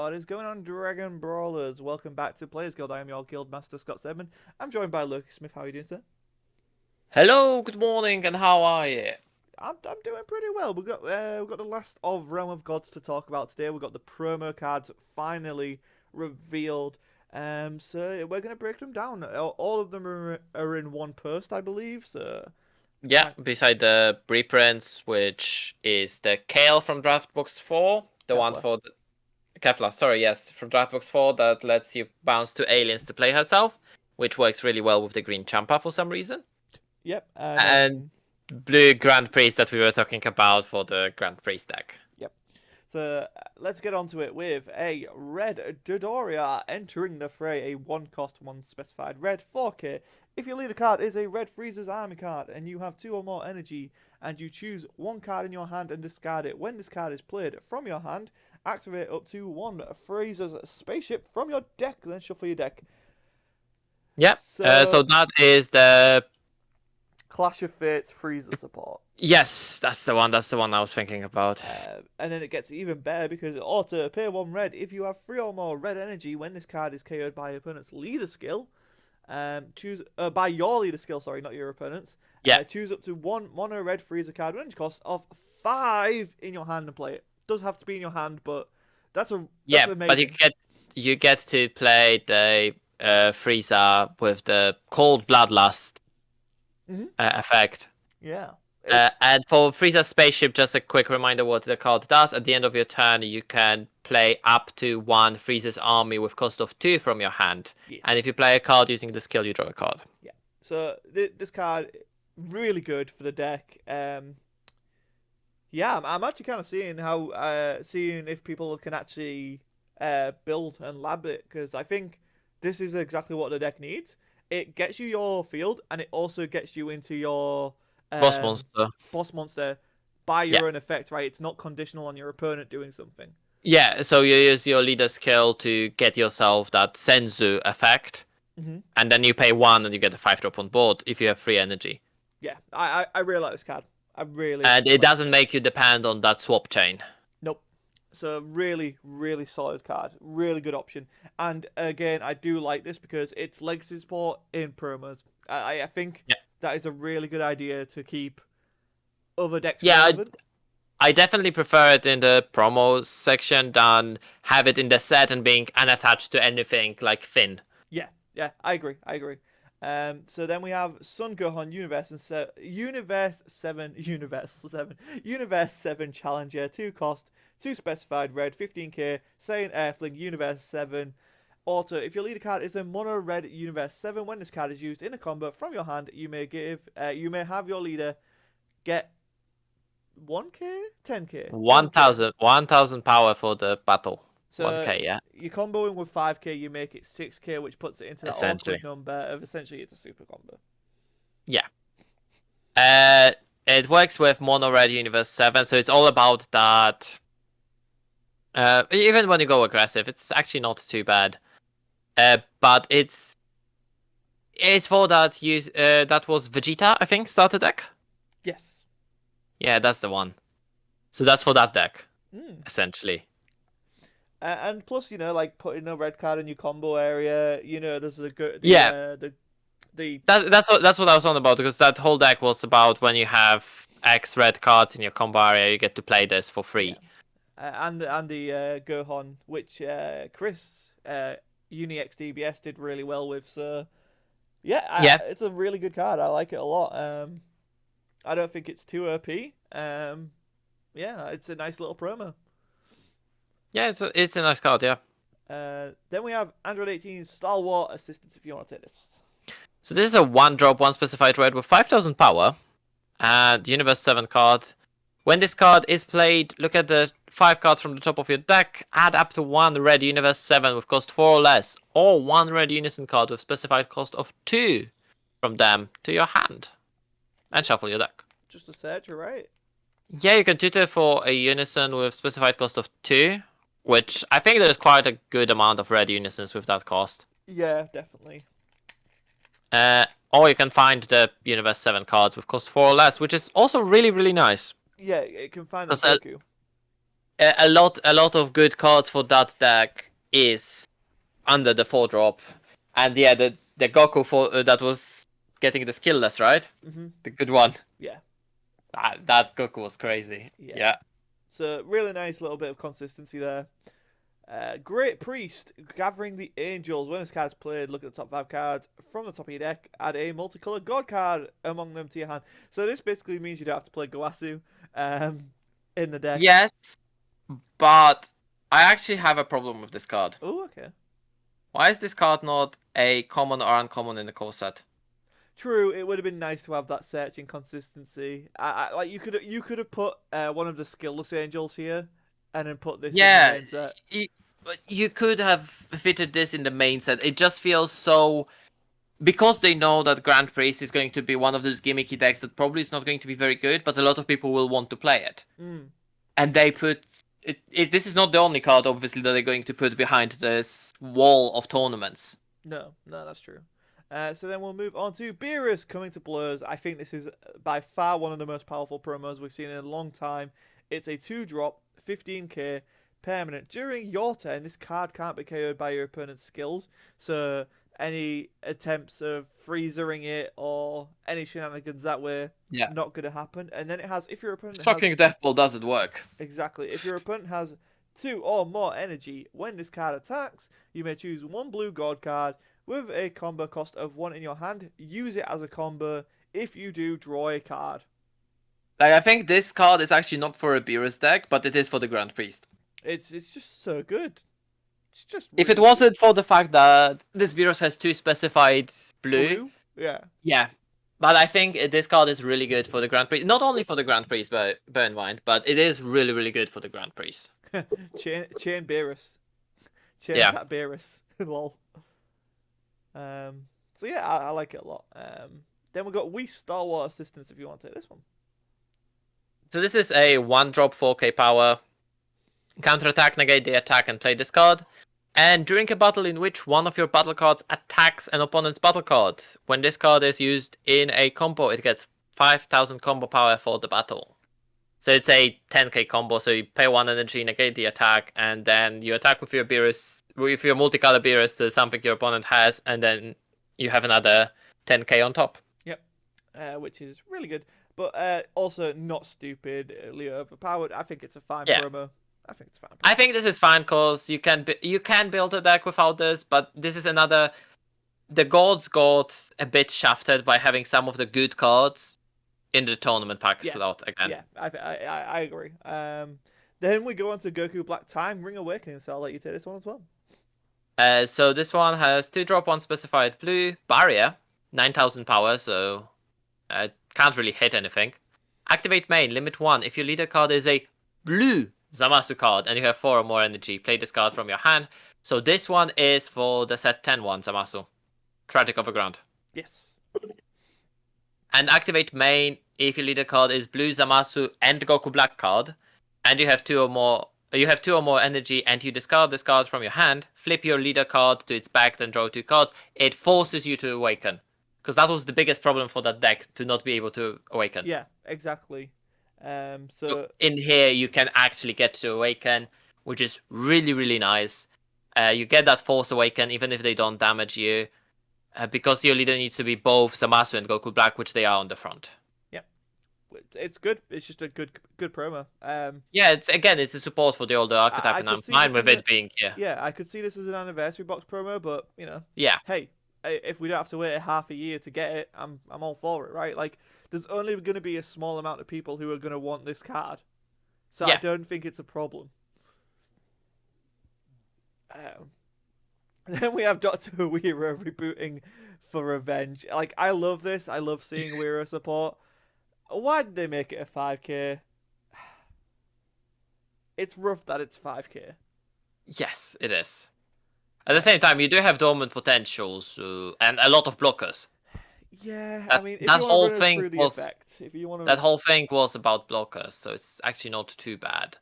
What is going on, Dragon Brawlers? Welcome back to Players Guild. I am your Guild Master, Scott Stedman. I'm joined by Lucas Smith. How are you doing, sir? Hello, good morning, and how are you? I'm doing pretty well. We've got the last of Realm of Gods to talk about today. We've got the promo cards finally revealed. So we're gonna break them down. All of them are in one post, I believe. So Yeah, beside the reprints, which is the Kale from Draftbox 4, the one Kefla. for the Kefla, sorry, yes, from Draftbox 4 that lets you bounce to aliens to play herself, which works really well with the Green Champa for some reason. Yep, and And then Blue Grand Priest that we were talking about for the Grand Priest deck. yep. So let's get on to it with a red Dodoria entering the fray, a 1 cost, 1 specified red 4k. If your leader card is a red Frieza's army card and you have 2 or more energy and you choose 1 card in your hand and discard it, when this card is played from your hand, activate up to 1 Frieza's spaceship from your deck, then shuffle your deck. Yeah, so So, that is the... Clash of Fates Frieza support. Yes, that's the one I was thinking about. And then it gets even better because auto pay 1 red if you have 3 or more red energy when this card is KO'd by your opponent's leader skill. Choose by your leader skill, sorry, not your opponent's. Yeah. Choose up to 1 mono red Frieza card with energy cost of 5 in your hand and play it. Does have to be in your hand, but that's amazing. But you get to play the Frieza with the cold bloodlust effect. Yeah. And for Frieza's spaceship, just a quick reminder what the card does. At the end of your turn, you can play up to 1 Frieza's army with cost of 2 from your hand. Yes. And if you play a card using the skill, you draw a card. Yeah. So this card really good for the deck. Yeah, I'm actually kind of seeing seeing if people can actually build and lab it, because I think this is exactly what the deck needs. It gets you your field, and it also gets you into your Boss monster. boss monster by Yeah. your own effect, right? It's not conditional on your opponent doing something. Yeah, so you use your leader skill to get yourself that Senzu effect. And then you pay 1 and you get a 5-drop on board if you have free energy. Yeah, I really like this card. I really And it like doesn't make you depend on that swap chain. Nope. So really, really solid card. Really good option. And again, I do like this because it's legacy support in promos. I think that is a really good idea to keep other decks relevant. I definitely prefer it in the promo section than have it in the set and being unattached to anything like Finn. Yeah, I agree. So then we have Sun Gohan Universe 7 Challenger, 2 cost, 2 specified red, 15k, Saiyan Airfling, Universe 7. Auto, if your leader card is a mono red Universe 7, when this card is used in a combo from your hand, you may have your leader get 1k? 10k? 1000 power for the battle. So 1k, yeah. you're comboing with 5k, you make it 6k, which puts it into that Essentially. awkward number of essentially it's a super combo. Yeah. It works with mono red Universe 7, so it's all about that. Even when you go aggressive, it's actually not too bad. But it's for that that was Vegeta, I think, starter deck. Yes. Yeah, that's the one. So that's for that deck, essentially. And plus, like putting a red card in your combo area, there's that's what I was on about, because that whole deck was about when you have X red cards in your combo area, you get to play this for free. Yeah. And the Gohan, which Chris UniX DBS did really well with. So yeah, it's a really good card. I like it a lot. I don't think it's too OP. Yeah, it's a nice little promo. Yeah, it's a nice card, yeah. Then we have Android 18 Stalwart Assistance, if you want to take this. So this is a 1-drop, 1 specified red with 5000 power. And Universe 7 card. When this card is played, look at the 5 cards from the top of your deck. Add up to 1 red Universe 7 with cost 4 or less. Or 1 red Unison card with specified cost of 2 from them to your hand. And shuffle your deck. Just a search, right? Yeah, you can tutor for a Unison with specified cost of 2. Which I think there's quite a good amount of red Unisons with that cost. Yeah, definitely. Or you can find the Universe 7 cards with cost 4 or less, which is also really, really nice. Yeah, it can find the Goku. a lot of good cards for that deck is under the 4-drop, and yeah, the Goku that was getting the skillless, right? Hmm. The good one. Yeah. That Goku was crazy. Yeah. Yeah. So really nice little bit of consistency there. Great Priest, gathering the angels. When this card's played, look at the top 5 cards from the top of your deck. Add a multicolored god card among them to your hand. So this basically means you don't have to play Goasu in the deck. Yes, but I actually have a problem with this card. Oh, okay. Why is this card not a common or uncommon in the core set? True, it would have been nice to have that searching consistency. Like you could have put one of the skillless angels here, and then put this in the Yeah, main set. but you could have fitted this in the main set. It just feels so, because they know that Grand Priest is going to be one of those gimmicky decks that probably is not going to be very good, but a lot of people will want to play it. Mm. And they put this is not the only card, obviously, that they're going to put behind this wall of tournaments. No, that's true. So then we'll move on to Beerus coming to Blurs. I think this is by far one of the most powerful promos we've seen in a long time. It's a 2-drop, 15k, permanent. During your turn, this card can't be KO'd by your opponent's skills. So any attempts of freezering it or any shenanigans that way, Yeah. not going to happen. And then it has, if your opponent Shocking Death Ball doesn't work. Exactly. If your opponent has 2 or more energy, when this card attacks, you may choose one blue god card with a combo cost of 1 in your hand. Use it as a combo. If you do, draw a card. Like, I think this card is actually not for a Beerus deck, but it is for the Grand Priest. It's just so good. It's just If it really wasn't for the fact that this Beerus has 2 specified blue, yeah. yeah. But I think this card is really good for the Grand Priest. Not only for the Grand Priest, but bear in mind, but it is really, really good for the Grand Priest. Chain Beerus. Chain Yeah. attack Beerus. Lol. So yeah, I like it a lot. Then we've got Wii Star Wars Assistance if you want to take this one. So this is a 1-drop 4k power. Counterattack, negate the attack, and play this card. And during a battle in which one of your battle cards attacks an opponent's battle card, when this card is used in a combo, it gets 5,000 combo power for the battle. So it's a 10k combo, so you pay 1 energy, negate the attack, and then you attack with your Beerus, with your multicolor Beerus to something your opponent has, and then you have another 10k on top. Yep. Which is really good. But also not stupidly overpowered. I think it's a fine promo. I think it's fine. I think this is fine because you can build a deck without this, but this is another. The gods got a bit shafted by having some of the good cards in the tournament pack slot again. Yeah, I agree. Then we go on to Goku Black Time Ring Awakening, so I'll let you take this one as well. So this one has 2-drop 1 specified blue barrier, 9,000 power, so can't really hit anything. Activate main, limit 1. If your leader card is a blue Zamasu card and you have 4 or more energy, play this card from your hand. So this one is for the set 10-1 Zamasu. Tragic Overground. Yes. And activate main if your leader card is blue Zamasu and Goku Black card, and you have 2 or more. You have 2 or more energy, and you discard this card from your hand. Flip your leader card to its back, then draw 2 cards. It forces you to awaken, because that was the biggest problem for that deck, to not be able to awaken. Yeah, exactly. So in here you can actually get to awaken, which is really, really nice. You get that force awaken even if they don't damage you, because your leader needs to be both Zamasu and Goku Black, which they are on the front. Yeah, it's good. It's just a good promo. Yeah, it's a support for the older archetype, and I'm fine with it being here. Yeah, I could see this as an anniversary box promo, but you know, yeah, hey, if we don't have to wait half a year to get it, I'm all for it, right? Like, there's only going to be a small amount of people who are going to want this card, so I don't think it's a problem. Then we have Dr. Weiro rebooting for revenge. Like, I love this. I love seeing Weiro support. Why did they make it a 5k? It's rough that it's 5k. Yes, it is. At the same time, you do have dormant potentials and a lot of blockers. Yeah, I mean, if that whole thing was that whole thing was about blockers, so it's actually not too bad.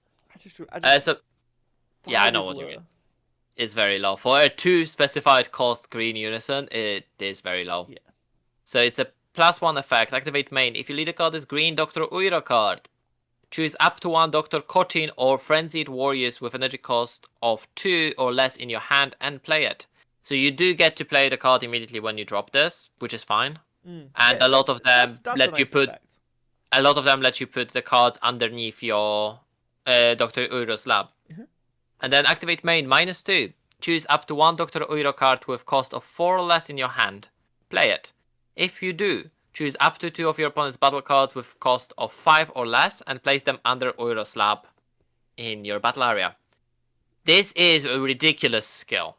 I know what you mean. It's very low for a 2 specified cost green unison. It is very low. Yeah. So it's a +1 effect. Activate main. If your leader card is green, Dr. Uiro card, choose up to 1 Dr. Cotton or Frenzied Warriors with energy cost of 2 or less in your hand and play it. So you do get to play the card immediately when you drop this, which is fine. And Yeah, a lot of them that's let a you nice put effect. the cards underneath your Dr. Uro's lab. And then activate main -2. Choose up to 1 Dr. Uro card with cost of 4 or less in your hand. Play it. If you do, choose up to 2 of your opponent's battle cards with cost of 5 or less and place them under Uro's lab in your battle area. This is a ridiculous skill.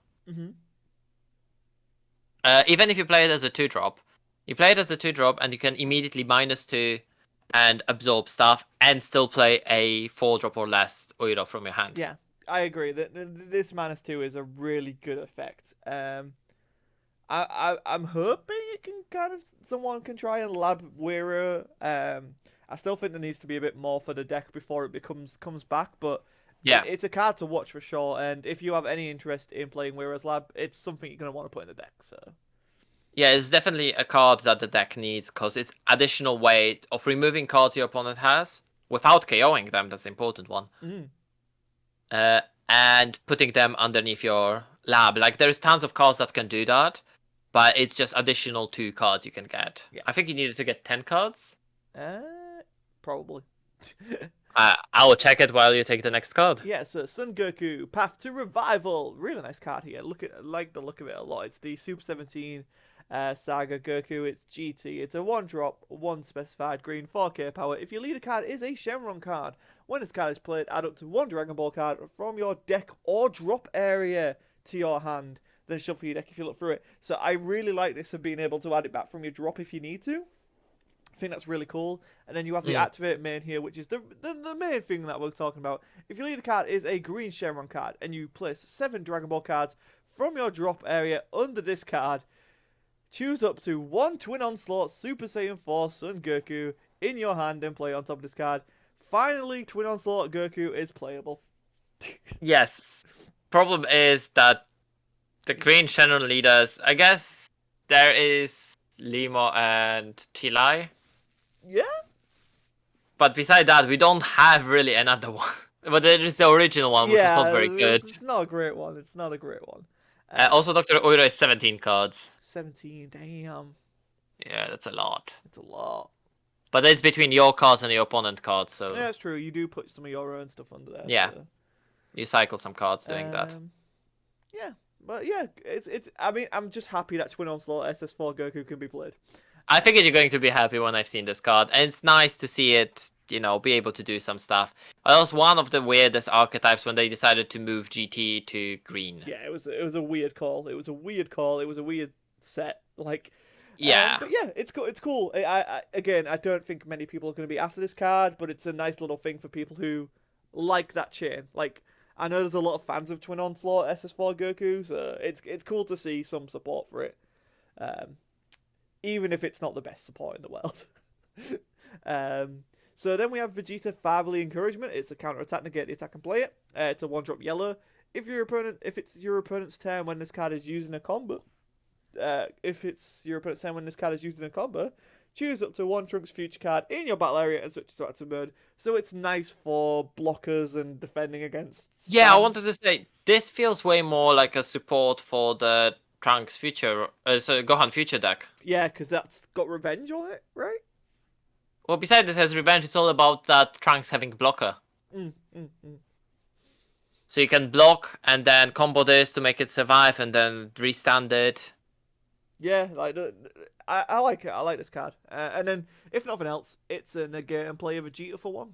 Even if you play it as a 2-drop, you play it as a 2-drop and you can immediately -2 and absorb stuff and still play a 4-drop or less Uro from your hand. Yeah, I agree. This -2 is a really good effect. I'm hoping it can someone can try and lab Wearer. I still think there needs to be a bit more for the deck before it comes back, but yeah, it's a card to watch for sure. And if you have any interest in playing Wearer's Lab, it's something you're gonna want to put in the deck. So yeah, it's definitely a card that the deck needs because it's additional way of removing cards your opponent has without KOing them. That's the important one. And putting them underneath your lab. Like there's tons of cards that can do that, but it's just additional 2 cards you can get. Yeah. I think you needed to get 10 cards. Probably. I will check it while you take the next card. Yeah, so Son Goku, Path to Revival. Really nice card here. Like the look of it a lot. It's the Super 17 Saga Goku. It's GT. It's a 1-drop, 1 specified green, 4k power. If your leader card is a Shenron card, when this card is played, add up to 1 Dragon Ball card from your deck or drop area to your hand. Then shuffle your deck if you look through it. So I really like this of being able to add it back from your drop if you need to. I think that's really cool. And then you have the activate main here, which is the main thing that we're talking about. If your leader card is a green Shenron card and you place 7 Dragon Ball cards from your drop area under this card, choose up to 1 Twin Onslaught Super Saiyan 4 Son Goku in your hand and play on top of this card. Finally, Twin Onslaught Goku is playable. Yes. Problem is that the green Shenron leaders, I guess there is Limo and Tilai. Yeah? But beside that, we don't have really another one. But there is the original one, which is not very good. It's not a great one. It's not a great one. Also, Dr. Oiro is 17 cards. 17, damn. Yeah, that's a lot. It's a lot. But it's between your cards and your opponent cards, so... Yeah, it's true. You do put some of your own stuff under there. Yeah. So. You cycle some cards doing that. Yeah. But yeah, it's. I mean, I'm just happy that Twin Onslaught SS4 Goku can be played. I figured you're going to be happy when I've seen this card, and it's nice to see it, you know, be able to do some stuff. But it was one of the weirdest archetypes when they decided to move GT to green. Yeah, it was a weird call. It was a weird call. It was a weird set. Like, yeah. but yeah, it's cool. It's cool. Again, I don't think many people are going to be after this card, but it's a nice little thing for people who like that chain. Like, I know there's a lot of fans of Twin Onslaught SS4 Goku, so it's cool to see some support for it. Even if it's not the best support in the world. So then we have Vegeta Fatherly Encouragement. It's a counter-attack, negate the attack and play it. It's a 1-drop yellow. If it's your opponent's turn when this card is using a combo, choose up to 1 Trunks Future card in your battle area and switch it to active mode. So it's nice for blockers and defending against spams. Yeah, I wanted to say, this feels way more like a support for the Trunks Future, Gohan Future deck. Yeah, because that's got revenge on it, right? Well, besides it has revenge, it's all about that Trunks having blocker. So you can block and then combo this to make it survive and then restand it. Yeah, like I like it. I like this card. And then, if nothing else, it's a negate and play a Vegeta for 1.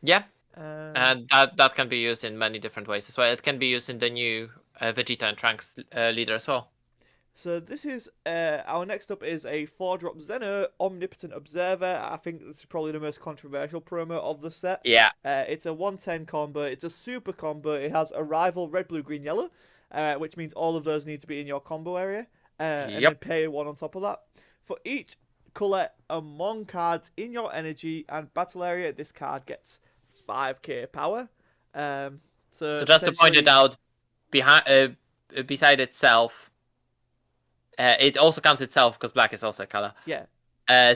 Yeah. And that can be used in many different ways as well. It can be used in the new Vegeta and Trunks leader as well. So this is our next up is a 4-drop Zener Omnipotent Observer. I think this is probably the most controversial promo of the set. Yeah. It's a 110 combo. It's a super combo. It has Arrival red, blue, green, yellow, which means all of those need to be in your combo area. And then pay 1 on top of that. For each colour among cards in your energy and battle area, this card gets 5k power. So just to point it out, beside itself, it also counts itself because black is also a color. Yeah.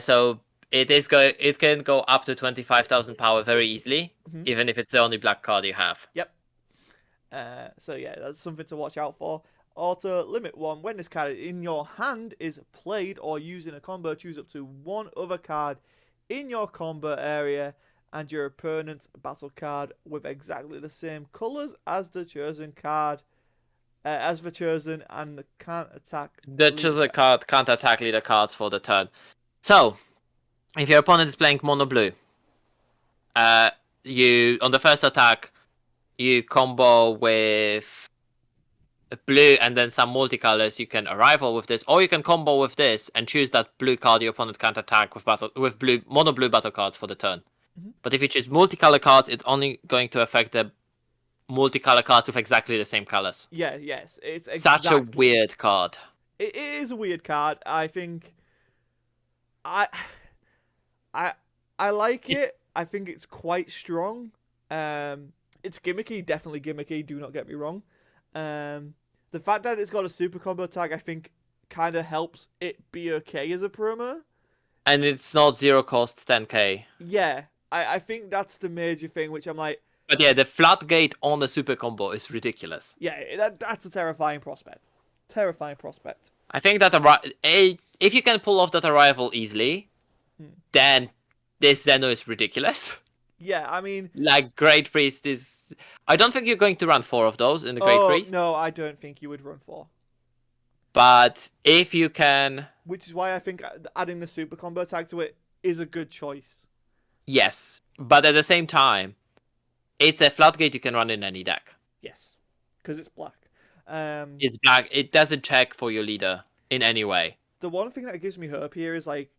So It can go up to 25,000 power very easily, Mhm. even if it's the only black card you have. Yep. So yeah, that's something to watch out for. Auto limit 1. When this card in your hand is played or used in a combo, choose up to one other card in your combo area and your opponent's battle card with exactly the same colours as the chosen card, as the chosen, and can't attack. The chosen card can't attack leader cards for the turn. So, if your opponent is playing mono blue, you on the first attack, you combo with blue and then some multicolors. You can arrival with this, or you can combo with this and choose that blue card your opponent can't attack with mono blue battle cards for the turn. Mm-hmm. But if you choose multicolor cards, it's only going to affect the multicolor cards with exactly the same colors. Yeah, yes, it's Such a weird card. It is a weird card. I think I I like it. I think it's quite strong. It's gimmicky, definitely gimmicky. Do not get me wrong. The fact that it's got a super combo tag, I think, kind of helps it be okay as a promo. And it's not zero cost 10k. Yeah, I think that's the major thing, which I'm like. But yeah, the floodgate on the super combo is ridiculous. Yeah, that's a terrifying prospect. Terrifying prospect. I think that if you can pull off that arrival easily, then this Zeno is ridiculous. Yeah, I mean, like Great Priest is. I don't think you're going to run 4 of those in the Great Priest. No, I don't think you would run 4. But if you can, which is why I think adding the super combo tag to it is a good choice. Yes, but at the same time, it's a floodgate you can run in any deck. Yes, because it's black. It's black. It doesn't check for your leader in any way. The one thing that gives me hope here is like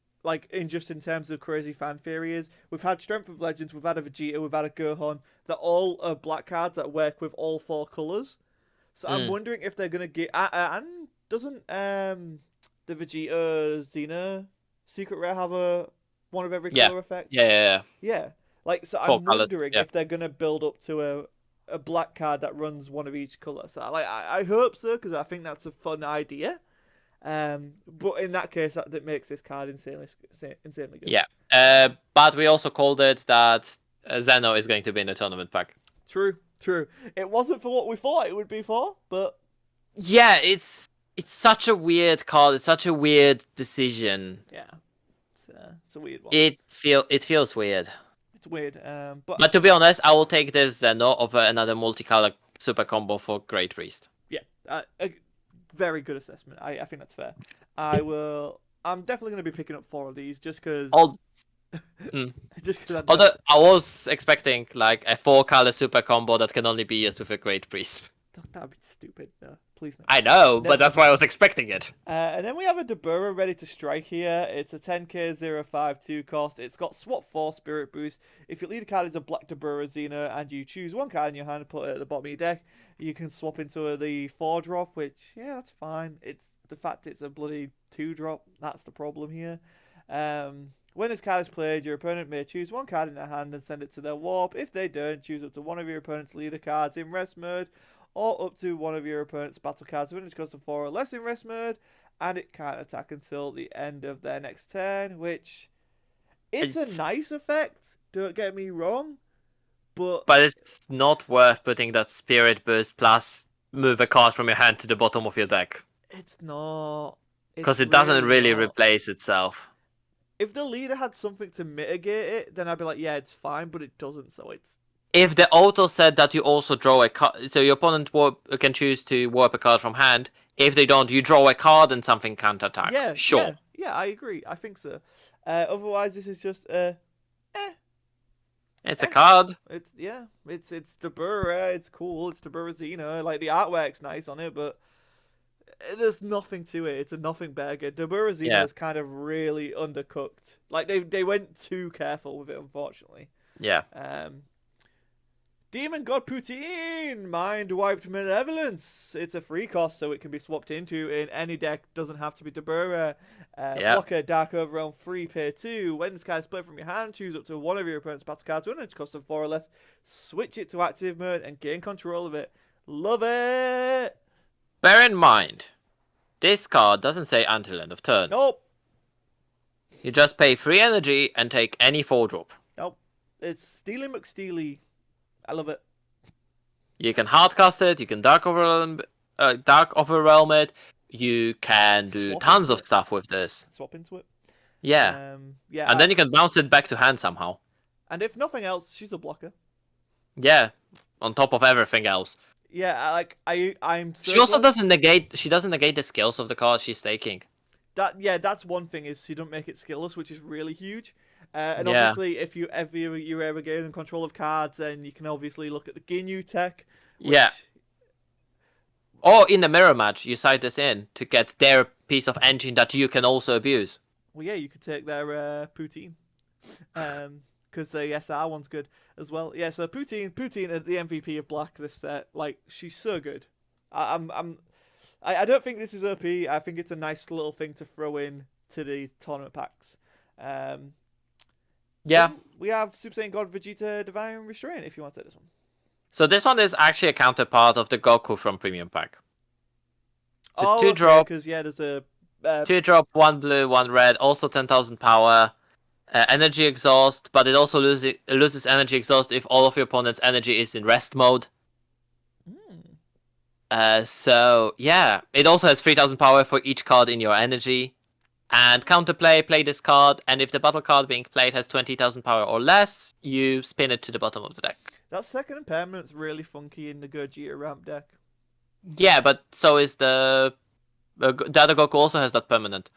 in terms of crazy fan theory is we've had Strength of Legends, we've had a Vegeta, we've had a Gohan. They're all black cards that work with all 4 colors. So I'm wondering if they're gonna get and doesn't the Vegeta Zener secret rare have a one of every color effect? Yeah. Like, so I'm wondering if they're gonna build up to a black card that runs one of each color. So I hope so, because I think that's a fun idea. But in that case, that makes this card insanely good. Yeah. But we also called it that Zeno is going to be in the tournament pack. True. It wasn't for what we thought it would be for, but yeah, it's such a weird card. It's such a weird decision. Yeah, it's a weird one. It feels weird. It's weird. But to be honest, I will take this Zeno over another multicolor super combo for Great Priest. Yeah, a very good assessment. I think that's fair. I'm definitely going to be picking up 4 of these just because. Although I was expecting like a 4-color super combo that can only be used with a Great Priest. That'd be stupid. No, please no. I know, but that's why I was expecting it. And then we have a Dabura ready to strike here. It's a 10k 052 cost. It's got swap 4 spirit boost. If your leader card is a black Dabura Zener and you choose one card in your hand and put it at the bottom of your deck, you can swap into the 4-drop, which, yeah, that's fine. It's the fact it's a bloody 2-drop. That's the problem here. When this card is played, your opponent may choose one card in their hand and send it to their warp. If they don't, choose up to one of your opponent's leader cards in rest mode, or up to one of your opponent's battle cards when it costs 4 or less in rest mode, and it can't attack until the end of their next turn, which it's a nice effect, don't get me wrong, but it's not worth putting that spirit boost plus move a card from your hand to the bottom of your deck. It's not, because it doesn't really replace itself. If the leader had something to mitigate it, then I'd be like, yeah, it's fine, but it doesn't, so it's... If the auto said that you also draw a card, so your opponent can choose to warp a card from hand. If they don't, you draw a card and something can't attack. Yeah, sure. Yeah, I agree. I think so. Otherwise, this is just It's a card. It's Dabura. It's cool. It's Dabura Zener. Like, the artwork's nice on it, but there's nothing to it. It's a nothing burger. Dabura Zener is kind of really undercooked. Like, they went too careful with it, unfortunately. Yeah. Demon God Poutine! Mind Wiped Malevolence. It's a free cost, so it can be swapped into in any deck. Doesn't have to be Dabura. Blocker, Dark Overrealm, free, pay 2. When this card is played from your hand, choose up to one of your opponent's battle cards when it's cost 4 or less. Switch it to active mode and gain control of it. Love it! Bear in mind, this card doesn't say until end of turn. Nope. You just pay 3 energy and take any 4-drop. Nope. It's Steely McSteely. I love it. You can hardcast it, you can Dark Overwhelm it, you can do Swap tons into of it. stuff with this. Swap into it. Yeah. Yeah. And then you can bounce it back to hand somehow. And if nothing else, she's a blocker. Yeah. On top of everything else. Yeah, I'm. So She also glad- doesn't negate. She doesn't negate the skills of the card she's taking. That's one thing is she don't make it skillless, which is really huge. And Yeah. obviously, if you're ever gaining control of cards, then you can obviously look at the Ginyu tech. Which, Yeah. Or in the mirror match, you side this in to get their piece of engine that you can also abuse. Well, yeah, you could take their Poutine, because the SR one's good as well. Yeah, so Poutine, the MVP of Black this set. Like, she's so good. I don't think this is OP. I think it's a nice little thing to throw in to the tournament packs. Yeah. Then we have Super Saiyan God Vegeta Divine Restraint. If you want to take this one. So this one is actually a counterpart of the Goku from Premium Pack. It's a 2-drop. Because there's a 2-drop, 1 blue, 1 red, also 10,000 power. Energy exhaust, but it also loses energy exhaust if all of your opponent's energy is in rest mode. So yeah, it also has 3,000 power for each card in your energy. And counterplay, play this card, and if the battle card being played has 20,000 power or less, you spin it to the bottom of the deck. That second impermanent's really funky in the Gogeta ramp deck. Yeah, but so is the other Goku also has that permanent,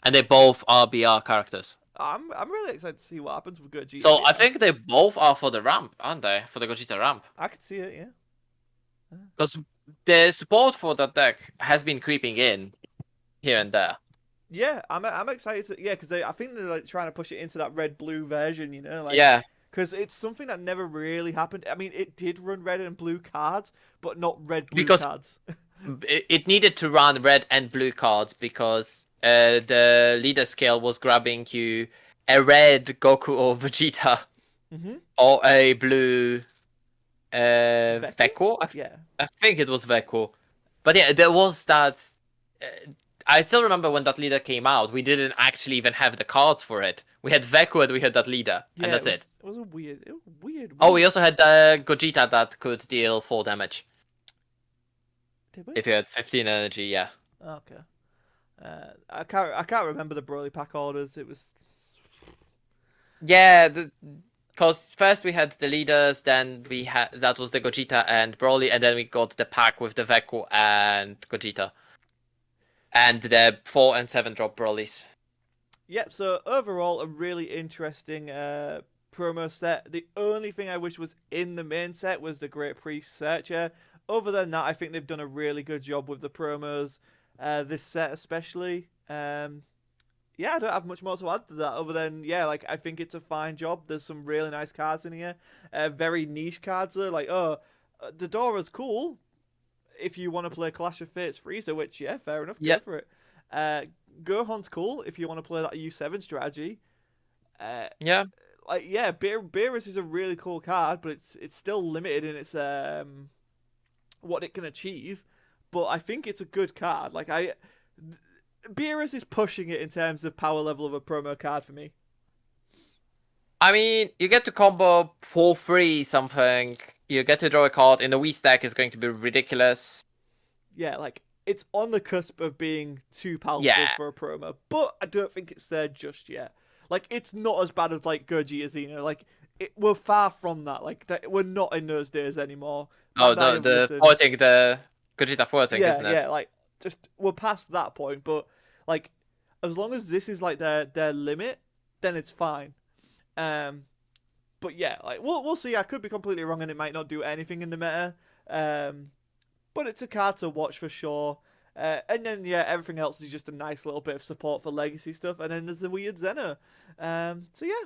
and they both are BR characters. I'm really excited to see what happens with Gogeta. So I think they both are for the ramp, aren't they? For the Gogeta ramp. I could see it, yeah. Because the support for that deck has been creeping in here and there. Yeah, I'm excited to because I think they're like trying to push it into that red-blue version, like Yeah. because it's something that never really happened. I mean, it did run red and blue cards, but not red-blue Because- cards. It needed to run red and blue cards because the leader scale was grabbing you a red Goku or Vegeta or a blue Veko. Yeah. I think it was Veko. But yeah, there was that. I still remember when that leader came out, we didn't actually even have the cards for it. We had Veko and we had that leader, Yeah, and that's it. It was weird. Oh, we also had Gogeta that could deal 4 damage. Did we? If you had 15 energy, yeah. Okay. I can't remember the Broly pack orders. It was. Yeah, because first we had the leaders, then we had that was the Gogeta and Broly, and then we got the pack with the Veko and Gogeta, and the 4 and 7 drop Brolys. Yep. So overall, a really interesting promo set. The only thing I wish was in the main set was the Great Priest Searcher. Other than that, I think they've done a really good job with the promos. This set especially. Yeah, I don't have much more to add to that other than, like, I think it's a fine job. There's some really nice cards in here. Very niche cards though, like, Dodora's cool if you want to play Clash of Fates Frieza, which, fair enough, go for it. Gohan's cool if you want to play that U7 strategy. Yeah. Like, Beerus is a really cool card, but it's still limited in its what it can achieve. But I think it's a good card. Like, Beerus is pushing it in terms of power level of a promo card for me. I mean, you get to combo for free something. You get to draw a card in the Wii stack is going to be ridiculous. Yeah, like, it's on the cusp of being too powerful for a promo, but I don't think it's there just yet. Like, it's not as bad as, like, Gogeta Zener. Like, we're far from that. Like, we're not in those days anymore. Oh, the Gogeta 4 thing, isn't it? Yeah, like, just, we're past that point, but, like, as long as this is, like, their limit, then it's fine. But yeah, like, we'll see. I could be completely wrong and it might not do anything in the meta. But it's a card to watch for sure. And then, everything else is just a nice little bit of support for legacy stuff. And then there's the weird Zener. So yeah,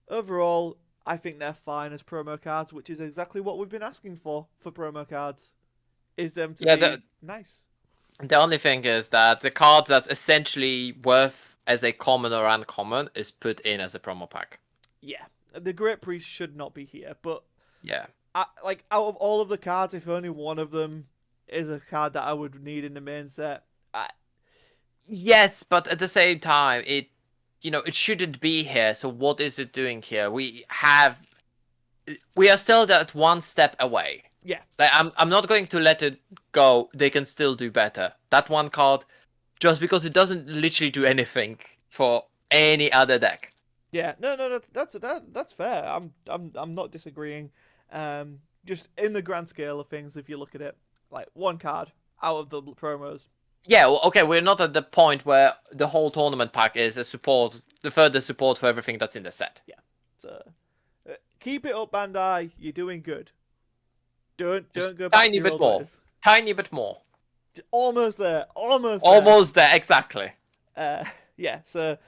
overall, I think they're fine as promo cards, which is exactly what we've been asking for promo cards. Is them to be nice. The only thing is that the card that's essentially worth as a common or uncommon is put in as a promo pack. Yeah, the Great Priest should not be here, but yeah, like, out of all of the cards, if only one of them is a card that I would need in the main set. yes, but at the same time, it shouldn't be here. So what is it doing here? We are still that one step away. Yeah. Like, I'm not going to let it go. They can still do better. That one card, just because it doesn't literally do anything for any other deck. Yeah, no, that's fair. I'm not disagreeing. Just in the grand scale of things, if you look at it, like one card out of the promos. Yeah, well, okay, we're not at the point where the whole tournament pack is the further support for everything that's in the set. Yeah, so keep it up, Bandai. You're doing good. Don't go back to your old ways. Tiny bit more. Almost there. Almost there, exactly. Yeah, so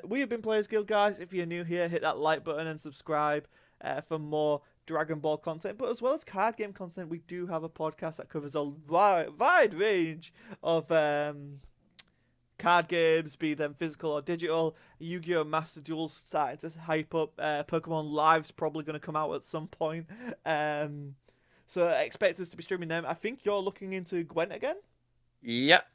we have been Players Guild, guys. If you're new here, hit that like button and subscribe for more Dragon Ball content. But as well as card game content, we do have a podcast that covers a wide range of card games, be them physical or digital. Yu-Gi-Oh! Master Duel's starting to hype up. Pokemon Live's probably going to come out at some point. So expect us to be streaming them. I think you're looking into Gwent again? Yep.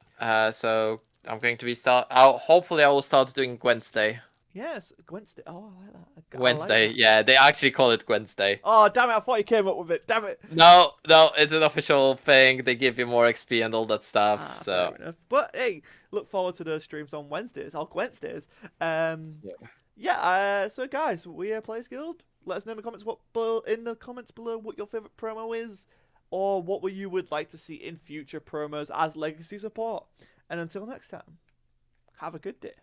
So I'm going to be hopefully I will start doing Wednesday. Yes, Wednesday. Oh, I like that. Wednesday, like that. yeah, they actually call it Wednesday. Oh, damn it! I thought you came up with it. Damn it. No, it's an official thing. They give you more XP and all that stuff. So fair enough. But hey, look forward to those streams on Wednesdays or Wednesdays. So guys, we are Players Guild. Let us know in the comments below what your favorite promo is, or what you would like to see in future promos as legacy support. And until next time, have a good day.